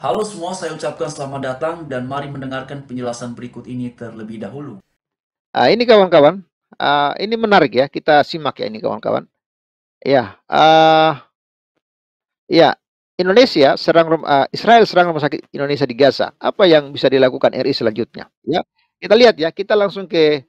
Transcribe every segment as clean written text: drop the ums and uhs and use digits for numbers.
Halo semua, saya ucapkan selamat datang dan mari mendengarkan penjelasan berikut ini terlebih dahulu. Ini kawan-kawan, ini menarik ya, kita simak ya ini kawan-kawan. Ya, ya, Israel serang rumah sakit Indonesia di Gaza. Apa yang bisa dilakukan RI selanjutnya? Ya, kita lihat ya, kita langsung ke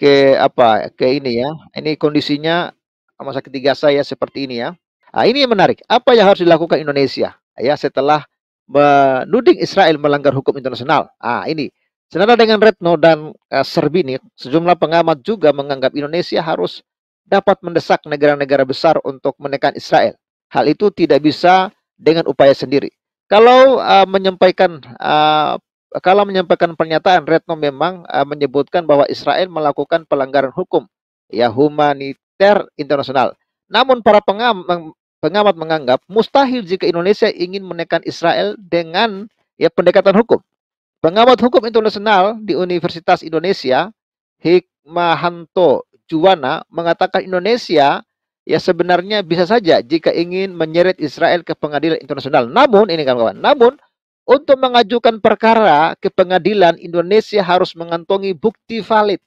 ini ya. Ini kondisinya rumah sakit di Gaza ya seperti ini ya. Ini yang menarik. Apa yang harus dilakukan Indonesia ya setelah menuding Israel melanggar hukum internasional? Ini. Senada dengan Retno dan Serbini, sejumlah pengamat juga menganggap Indonesia harus dapat mendesak negara-negara besar untuk menekan Israel. Hal itu tidak bisa dengan upaya sendiri. Kalau menyampaikan pernyataan, Retno memang menyebutkan bahwa Israel melakukan pelanggaran hukum ya humaniter internasional. Namun para pengamat menganggap mustahil jika Indonesia ingin menekan Israel dengan ya pendekatan hukum. Pengamat hukum internasional di Universitas Indonesia, Hikmahanto Juwana, mengatakan Indonesia ya sebenarnya bisa saja jika ingin menyeret Israel ke pengadilan internasional. Namun, ini kawan-kawan, namun untuk mengajukan perkara ke pengadilan, Indonesia harus mengantongi bukti valid.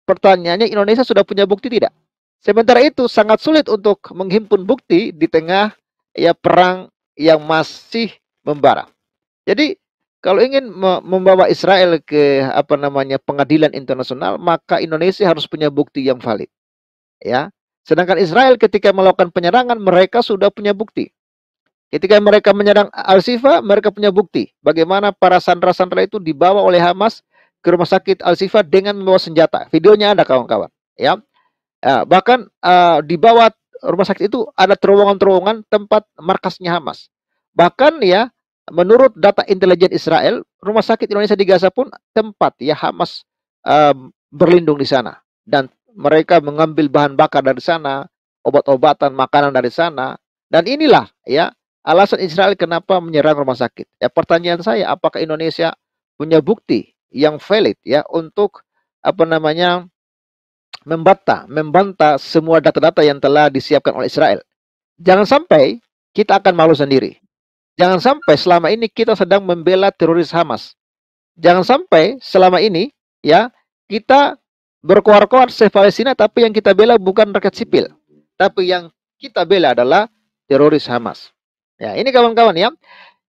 Pertanyaannya, Indonesia sudah punya bukti tidak? Sementara itu, sangat sulit untuk menghimpun bukti di tengah ya perang yang masih membara. Jadi kalau ingin membawa Israel ke pengadilan internasional, maka Indonesia harus punya bukti yang valid, ya. Sedangkan Israel ketika melakukan penyerangan, mereka sudah punya bukti. Ketika mereka menyerang Al-Shifa, mereka punya bukti bagaimana para sandera-sandera itu dibawa oleh Hamas ke rumah sakit Al-Shifa dengan membawa senjata. Videonya ada kawan-kawan, ya. Bahkan di bawah rumah sakit itu ada terowongan-terowongan tempat markasnya Hamas. Bahkan ya, menurut data intelijen Israel, rumah sakit Indonesia di Gaza pun tempat ya Hamas berlindung di sana. Dan mereka mengambil bahan bakar dari sana, obat-obatan, makanan dari sana. Dan inilah ya alasan Israel kenapa menyerang rumah sakit. Ya, pertanyaan saya, apakah Indonesia punya bukti yang valid ya untuk apa namanya membantah semua data-data yang telah disiapkan oleh Israel. Jangan sampai kita akan malu sendiri. Jangan sampai selama ini kita sedang membela teroris Hamas. Jangan sampai selama ini ya kita berkoar-koar save Palestina tapi yang kita bela bukan rakyat sipil, tapi yang kita bela adalah teroris Hamas. Ya, ini kawan-kawan ya.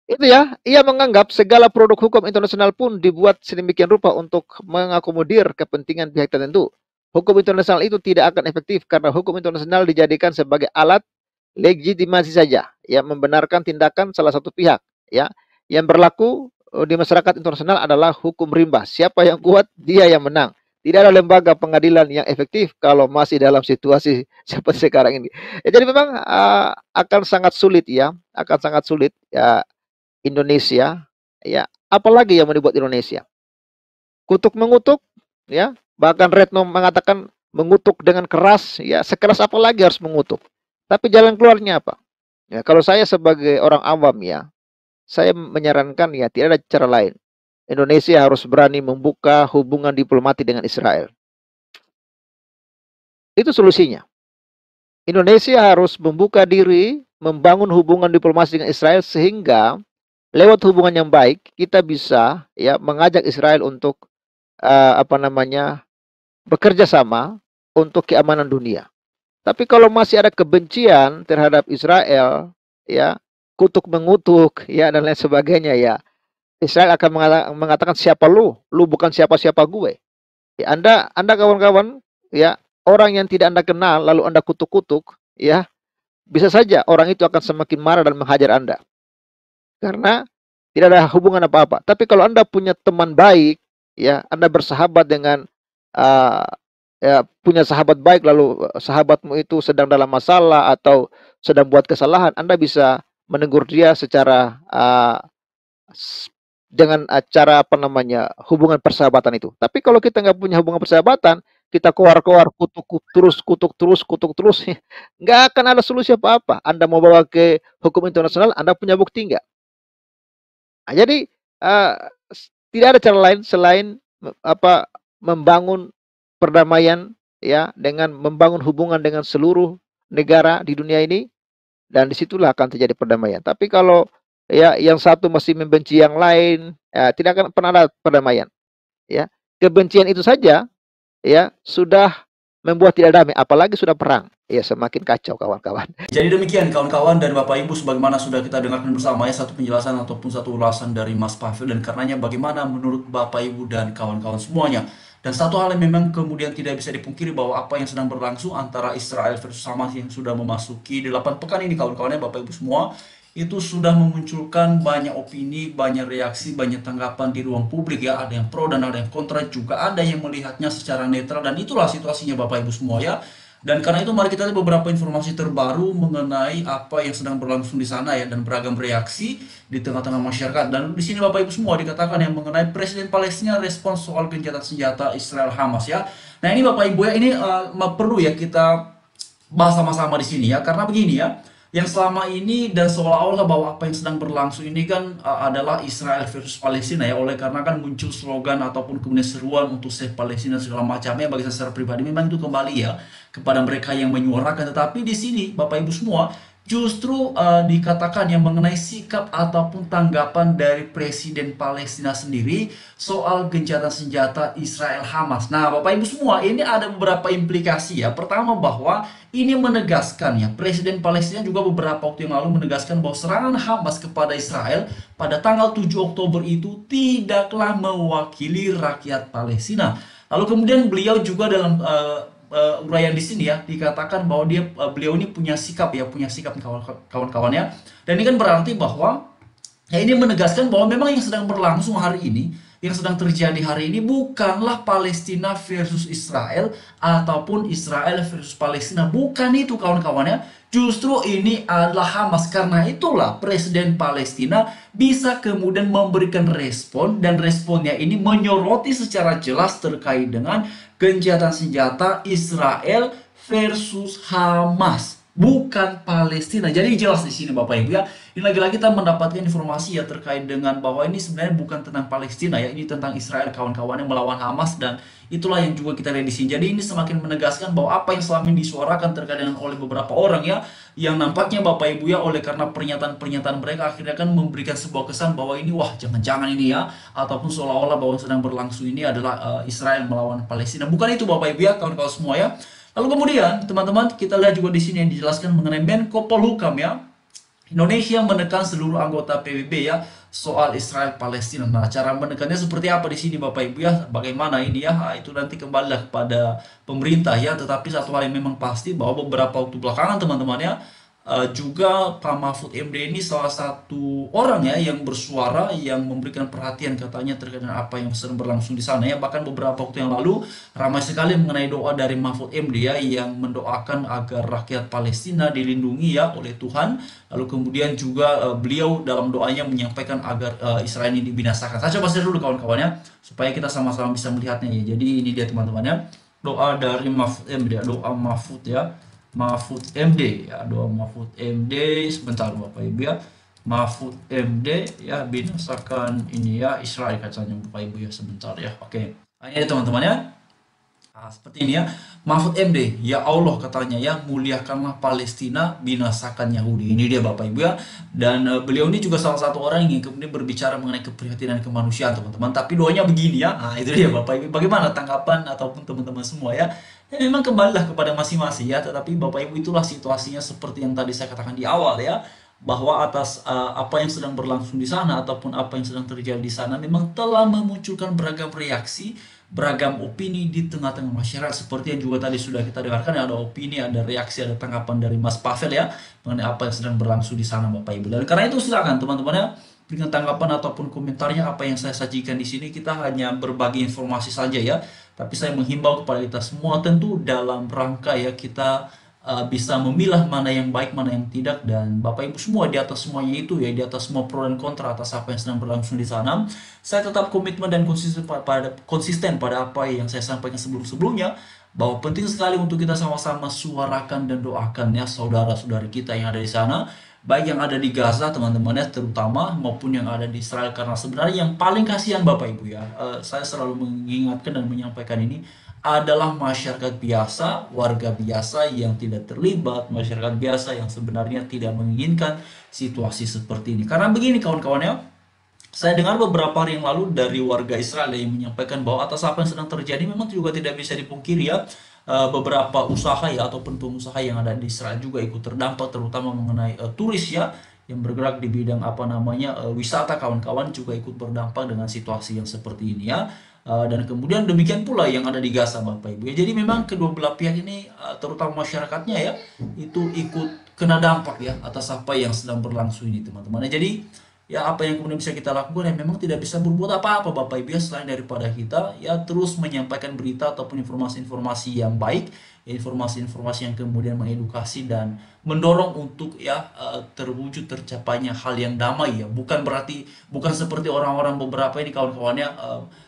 Itu ya, ia menganggap segala produk hukum internasional pun dibuat sedemikian rupa untuk mengakomodir kepentingan pihak tertentu. Hukum internasional itu tidak akan efektif karena hukum internasional dijadikan sebagai alat legitimasi saja, yang membenarkan tindakan salah satu pihak. Ya, yang berlaku di masyarakat internasional adalah hukum rimba. Siapa yang kuat, dia yang menang. Tidak ada lembaga pengadilan yang efektif kalau masih dalam situasi seperti sekarang ini. Jadi memang akan sangat sulit ya, akan sangat sulit ya Indonesia, ya, apalagi yang mau dibuat Indonesia? Kutuk mengutuk, ya, bahkan Retno mengatakan mengutuk dengan keras, ya, sekeras apa lagi harus mengutuk. Tapi jalan keluarnya apa? Ya, kalau saya sebagai orang awam ya, saya menyarankan ya tidak ada cara lain. Indonesia harus berani membuka hubungan diplomati dengan Israel. Itu solusinya. Indonesia harus membuka diri, membangun hubungan diplomasi dengan Israel sehingga lewat hubungan yang baik kita bisa ya mengajak Israel untuk bekerja sama untuk keamanan dunia. Tapi kalau masih ada kebencian terhadap Israel, ya kutuk mengutuk, ya dan lain sebagainya, ya Israel akan mengatakan siapa lu bukan siapa-siapa gue. Ya, anda kawan-kawan, ya orang yang tidak anda kenal lalu anda kutuk-kutuk, ya bisa saja orang itu akan semakin marah dan menghajar anda karena tidak ada hubungan apa-apa. Tapi kalau anda punya teman baik, ya anda bersahabat dengan uh, ya punya sahabat baik lalu sahabatmu itu sedang dalam masalah atau sedang buat kesalahan, Anda bisa menegur dia secara dengan cara hubungan persahabatan itu. Tapi kalau kita nggak punya hubungan persahabatan, kita koar-koar, kutuk terus, kutuk terus, nggak akan ada solusi apa-apa. Anda mau bawa ke hukum internasional, Anda punya bukti nggak? Nah, jadi uh, tidak ada cara lain selain membangun perdamaian ya dengan membangun hubungan dengan seluruh negara di dunia ini dan disitulah akan terjadi perdamaian. Tapi kalau ya, yang satu masih membenci yang lain, tidak akan pernah ada perdamaian, ya. Kebencian itu saja, ya, sudah membuat tidak damai, apalagi sudah perang, ya, semakin kacau kawan-kawan. Jadi demikian kawan-kawan dan Bapak Ibu, sebagaimana sudah kita dengarkan bersama ya, satu penjelasan ataupun satu ulasan dari Mas Pavel, dan karenanya bagaimana menurut Bapak Ibu dan kawan-kawan semuanya. Dan satu hal yang memang kemudian tidak bisa dipungkiri bahwa apa yang sedang berlangsung antara Israel versus Hamas yang sudah memasuki 8 pekan ini kawan-kawannya Bapak Ibu semua, itu sudah memunculkan banyak opini, banyak reaksi, banyak tanggapan di ruang publik ya. Ada yang pro dan ada yang kontra, juga ada yang melihatnya secara netral, dan itulah situasinya Bapak Ibu semua ya. Dan karena itu mari kita lihat beberapa informasi terbaru mengenai apa yang sedang berlangsung di sana ya, dan beragam reaksi di tengah-tengah masyarakat. Dan di sini Bapak Ibu semua dikatakan yang mengenai Presiden Palestina respons soal gencatan senjata Israel Hamas ya. Nah ini Bapak Ibu ya, ini perlu ya kita bahas sama-sama di sini ya, karena begini ya, yang selama ini dan seolah-olah bahwa apa yang sedang berlangsung ini kan adalah Israel versus Palestina ya, oleh karena kan muncul slogan ataupun kemudian seruan untuk save Palestina segala macamnya. Bagi saya secara pribadi memang itu kembali ya kepada mereka yang menyuarakan, tetapi di sini Bapak Ibu semua justru dikatakan yang mengenai sikap ataupun tanggapan dari Presiden Palestina sendiri soal gencatan senjata Israel Hamas. Nah, Bapak Ibu semua, ini ada beberapa implikasi ya. Pertama, bahwa ini menegaskan ya, Presiden Palestina juga beberapa waktu yang lalu menegaskan bahwa serangan Hamas kepada Israel pada tanggal 7 Oktober itu tidaklah mewakili rakyat Palestina. Lalu kemudian beliau juga dalam uraian di sini ya dikatakan bahwa beliau ini punya sikap ya, punya sikap kawan-kawannya. Dan ini kan berarti bahwa ya, ini menegaskan bahwa memang yang sedang berlangsung hari ini, yang sedang terjadi hari ini bukanlah Palestina versus Israel ataupun Israel versus Palestina. Bukan itu kawan-kawannya. Justru ini adalah Hamas. Karena itulah Presiden Palestina bisa kemudian memberikan respon, dan responnya ini menyoroti secara jelas terkait dengan gencatan senjata Israel versus Hamas, bukan Palestina. Jadi jelas di sini Bapak Ibu ya. Ini lagi-lagi kita mendapatkan informasi ya terkait dengan bahwa ini sebenarnya bukan tentang Palestina ya, ini tentang Israel kawan-kawannya melawan Hamas, dan itulah yang juga kita lihat di sini. Jadi ini semakin menegaskan bahwa apa yang selama ini disuarakan terkait dengan oleh beberapa orang ya, yang nampaknya Bapak Ibu ya, oleh karena pernyataan-pernyataan mereka akhirnya kan memberikan sebuah kesan bahwa ini wah jangan-jangan ini ya, ataupun seolah-olah bahwa sedang berlangsung ini adalah Israel melawan Palestina. Bukan itu Bapak Ibu ya, kawan-kawan semua ya. Lalu kemudian teman-teman kita lihat juga di sini yang dijelaskan mengenai Menko Polhukam ya. Indonesia menekan seluruh anggota PBB ya soal Israel Palestina. Nah, cara menekannya seperti apa di sini Bapak Ibu ya? Bagaimana ini ya? Itu nanti kembali kepada pemerintah ya. Tetapi satu hal yang memang pasti bahwa beberapa waktu belakangan teman-teman ya, juga Pak Mahfud MD ini salah satu orang ya yang bersuara, yang memberikan perhatian katanya terkait dengan apa yang sedang berlangsung di sana ya. Bahkan beberapa waktu yang lalu ramai sekali mengenai doa dari Mahfud MD ya, yang mendoakan agar rakyat Palestina dilindungi ya oleh Tuhan. Lalu kemudian juga beliau dalam doanya menyampaikan agar Israel ini dibinasakan. Saya coba share dulu kawan-kawannya supaya kita sama-sama bisa melihatnya ya. Jadi ini dia teman-temannya, doa dari Mahfud MD ya, doa Mahfud ya. Mahfud MD ya, doa Mahfud MD, sebentar Bapak Ibu ya. Mahfud MD ya, binasakan ini ya Israel katanya Bapak Ibu ya, sebentar ya. Oke. Nah, ini teman-teman ya. Nah, seperti ini ya. Mahfud MD, ya Allah katanya ya, muliakanlah Palestina, binasakan Yahudi. Ini dia Bapak Ibu ya. Dan beliau ini juga salah satu orang yang kemudian berbicara mengenai keprihatinan kemanusiaan teman-teman. Tapi doanya begini ya. Nah, itu dia Bapak Ibu. Bagaimana tanggapan ataupun teman-teman semua ya? Ya memang kembalilah kepada masing-masing ya, tetapi Bapak Ibu itulah situasinya seperti yang tadi saya katakan di awal ya, bahwa atas apa yang sedang berlangsung di sana ataupun apa yang sedang terjadi di sana memang telah memunculkan beragam reaksi, beragam opini di tengah-tengah masyarakat, seperti yang juga tadi sudah kita dengarkan ya, ada opini, ada reaksi, ada tanggapan dari Mas Pavel ya mengenai apa yang sedang berlangsung di sana Bapak Ibu. Dan karena itu silakan teman-teman ya, dengan tanggapan ataupun komentarnya apa yang saya sajikan di sini. Kita hanya berbagi informasi saja ya, tapi saya menghimbau kepada kita semua tentu dalam rangka ya kita bisa memilah mana yang baik, mana yang tidak. Dan Bapak Ibu semua di atas semuanya itu ya, di atas semua pro dan kontra atas apa yang sedang berlangsung di sana, saya tetap komitmen dan konsisten pada apa yang saya sampaikan sebelum-sebelumnya, bahwa penting sekali untuk kita sama-sama suarakan dan doakan ya saudara-saudari kita yang ada di sana. baik yang ada di Gaza teman-teman ya terutama maupun yang ada di Israel, karena sebenarnya yang paling kasihan Bapak Ibu ya, saya selalu mengingatkan dan menyampaikan ini adalah masyarakat biasa, warga biasa yang tidak terlibat, masyarakat biasa yang sebenarnya tidak menginginkan situasi seperti ini. Karena begini kawan-kawan ya, saya dengar beberapa hari yang lalu dari warga Israel yang menyampaikan bahwa atas apa yang sedang terjadi memang juga tidak bisa dipungkiri ya, beberapa usaha ya ataupun pengusaha yang ada di Israel juga ikut terdampak, terutama mengenai turis ya yang bergerak di bidang apa namanya wisata, kawan-kawan juga ikut berdampak dengan situasi yang seperti ini ya. Dan kemudian demikian pula yang ada di Gaza Bapak Ibu ya. Jadi memang kedua belah pihak ini terutama masyarakatnya ya itu ikut kena dampak ya atas apa yang sedang berlangsung ini teman-teman. Jadi ya apa yang kemudian bisa kita lakukan ya memang tidak bisa berbuat apa-apa Bapak Ibu ya, selain daripada kita ya terus menyampaikan berita ataupun informasi-informasi yang baik, informasi-informasi yang kemudian mengedukasi dan mendorong untuk ya terwujud tercapainya hal yang damai ya. Bukan seperti orang-orang beberapa ini kawan-kawannya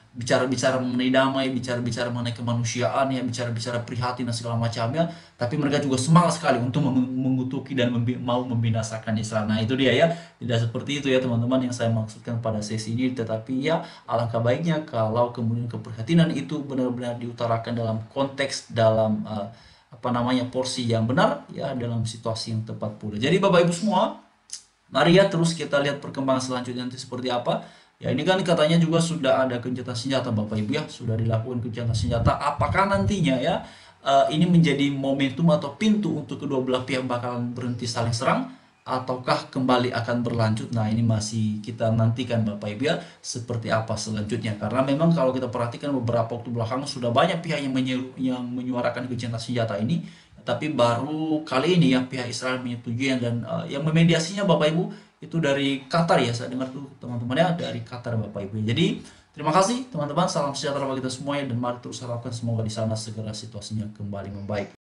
bicara-bicara mengenai damai, bicara-bicara mengenai kemanusiaan ya, bicara-bicara prihatin dan segala macamnya, tapi mereka juga semangat sekali untuk mengutuki dan mau membinasakan Israel. Nah, itu dia ya. Tidak seperti itu ya teman-teman yang saya maksudkan pada sesi ini, tetapi ya alangkah baiknya kalau kemudian keprihatinan itu benar-benar diutarakan dalam konteks, dalam apa namanya porsi yang benar ya, dalam situasi yang tepat pula. Jadi Bapak Ibu semua, mari ya terus kita lihat perkembangan selanjutnya nanti seperti apa. Ya ini kan katanya juga sudah ada gencatan senjata Bapak Ibu ya, sudah dilakukan gencatan senjata. Apakah nantinya ya ini menjadi momentum atau pintu untuk kedua belah pihak bakalan berhenti saling serang, ataukah kembali akan berlanjut? Nah ini masih kita nantikan Bapak Ibu ya seperti apa selanjutnya. Karena memang kalau kita perhatikan beberapa waktu belakang sudah banyak pihak yang menyuarakan gencatan senjata ini, tapi baru kali ini ya pihak Israel menyetujui dan yang memediasinya Bapak Ibu itu dari Qatar ya, saya dengar tuh teman-teman ya dari Qatar Bapak Ibu. Jadi terima kasih teman-teman, salam sejahtera bagi kita semuanya dan mari terus harapkan semoga di sana segera situasinya kembali membaik.